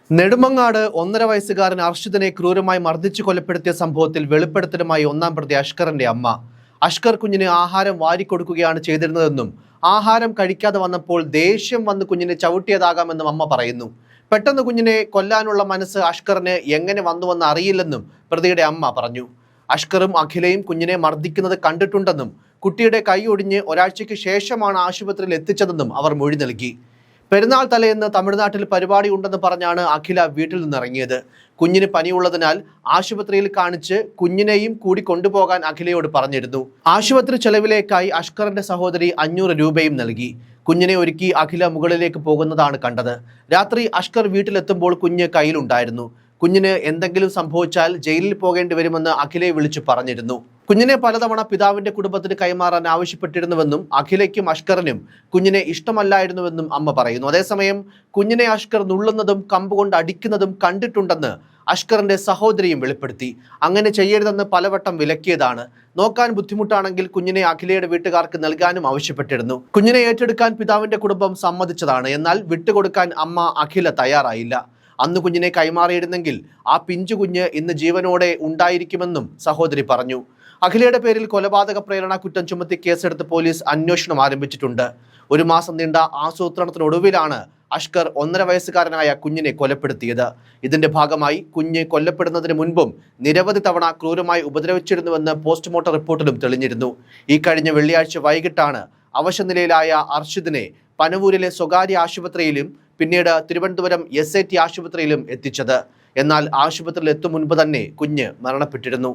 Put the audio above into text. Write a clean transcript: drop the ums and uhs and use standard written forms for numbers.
നെടുമങ്ങാട് 1.5 വയസ്സുകാരൻ അർഷിദിനെ ക്രൂരമായി മർദ്ദിച്ചു കൊലപ്പെടുത്തിയ സംഭവത്തിൽ വെളിപ്പെടുത്തലുമായി ഒന്നാം പ്രതി അഷ്കറിന്റെ അമ്മ. അഷ്കർ കുഞ്ഞിന് ആഹാരം വാരിക്കൊടുക്കുകയാണ് ചെയ്തിരുന്നതെന്നും ആഹാരം കഴിക്കാതെ വന്നപ്പോൾ ദേഷ്യം വന്ന് കുഞ്ഞിനെ ചവിട്ടിയതാകാമെന്നും അമ്മ പറയുന്നു. പെട്ടെന്ന് കുഞ്ഞിനെ കൊല്ലാനുള്ള മനസ്സ് അഷ്കറിന് എങ്ങനെ വന്നുവെന്ന് അറിയില്ലെന്നും പ്രതിയുടെ അമ്മ പറഞ്ഞു. അഷ്കറും അഖിലയും കുഞ്ഞിനെ മർദ്ദിക്കുന്നത് കണ്ടിട്ടുണ്ടെന്നും കുട്ടിയുടെ കൈ ഒടിഞ്ഞ് ഒരാഴ്ചയ്ക്ക് ശേഷമാണ് ആശുപത്രിയിൽ എത്തിച്ചതെന്നും അവർ മൊഴി നൽകി. പെരുന്നാൾ തലേന്ന് തമിഴ്നാട്ടിൽ പരിപാടി ഉണ്ടെന്ന് പറഞ്ഞാണ് അഖില വീട്ടിൽ നിന്നിറങ്ങിയത്. കുഞ്ഞിന് പനിയുള്ളതിനാൽ ആശുപത്രിയിൽ കാണിച്ച് കുഞ്ഞിനെയും കൂടി കൊണ്ടുപോകാൻ അഖിലയോട് പറഞ്ഞിരുന്നു. ആശുപത്രി ചെലവിലേക്കായി അഷ്കറിന്റെ സഹോദരി 500 രൂപയും നൽകി. കുഞ്ഞിനെ ഒരുക്കി അഖില മുകളിലേക്ക് പോകുന്നതാണ് കണ്ടത്. രാത്രി അഷ്കർ വീട്ടിലെത്തുമ്പോൾ കുഞ്ഞ് കയ്യിലുണ്ടായിരുന്നു. കുഞ്ഞിന് എന്തെങ്കിലും സംഭവിച്ചാൽ ജയിലിൽ പോകേണ്ടി വരുമെന്ന് അഖിലയെ വിളിച്ചു പറഞ്ഞിരുന്നു. കുഞ്ഞിനെ പലതവണ പിതാവിന്റെ കുടുംബത്തിന് കൈമാറാൻ ആവശ്യപ്പെട്ടിരുന്നുവെന്നും അഖിലയ്ക്കും അഷ്കറിനും കുഞ്ഞിനെ ഇഷ്ടമല്ലായിരുന്നുവെന്നും അമ്മ പറയുന്നു. അതേസമയം കുഞ്ഞിനെ അഷ്കർ നുള്ളുന്നതും കമ്പുകൊണ്ട് അടിക്കുന്നതും കണ്ടിട്ടുണ്ടെന്ന് അഷ്കറിന്റെ സഹോദരിയും വെളിപ്പെടുത്തി. അങ്ങനെ ചെയ്യരുതെന്ന് പലവട്ടം വിലക്കിയതാണ്. നോക്കാൻ ബുദ്ധിമുട്ടാണെങ്കിൽ കുഞ്ഞിനെ അഖിലയുടെ വീട്ടുകാർക്ക് നൽകാനും ആവശ്യപ്പെട്ടിരുന്നു. കുഞ്ഞിനെ ഏറ്റെടുക്കാൻ പിതാവിന്റെ കുടുംബം സമ്മതിച്ചതാണ്. എന്നാൽ വിട്ടുകൊടുക്കാൻ അമ്മ അഖില തയ്യാറായില്ല. അന്ന് കുഞ്ഞിനെ കൈമാറിയിരുന്നെങ്കിൽ ആ പിഞ്ചു കുഞ്ഞ് ഇന്ന് ജീവനോടെ ഉണ്ടായിരിക്കുമെന്നും സഹോദരി പറഞ്ഞു. അഖിലയുടെ പേരിൽ കൊലപാതക പ്രേരണ കുറ്റം ചുമത്തി കേസെടുത്ത് പോലീസ് അന്വേഷണം ആരംഭിച്ചിട്ടുണ്ട്. 1 മാസം നീണ്ട ആസൂത്രണത്തിനൊടുവിലാണ് അഷ്കർ 1.5 വയസ്സുകാരനായ കുഞ്ഞിനെ കൊലപ്പെടുത്തിയത്. ഇതിന്റെ ഭാഗമായി കുഞ്ഞ് കൊല്ലപ്പെടുന്നതിന് മുൻപും നിരവധി തവണ ക്രൂരമായി ഉപദ്രവിച്ചിരുന്നുവെന്ന് പോസ്റ്റ്മോർട്ടം റിപ്പോർട്ടിലും തെളിഞ്ഞിരുന്നു. ഈ കഴിഞ്ഞ വെള്ളിയാഴ്ച വൈകിട്ടാണ് അവശനിലയിലായ അർഷിദിനെ പനവൂരിലെ സ്വകാര്യ ആശുപത്രിയിലും പിന്നീട് തിരുവനന്തപുരം SIT ആശുപത്രിയിലും എത്തിച്ചത്. എന്നാൽ ആശുപത്രിയിൽ എത്തും മുൻപ് തന്നെ കുഞ്ഞ് മരണപ്പെട്ടിരുന്നു.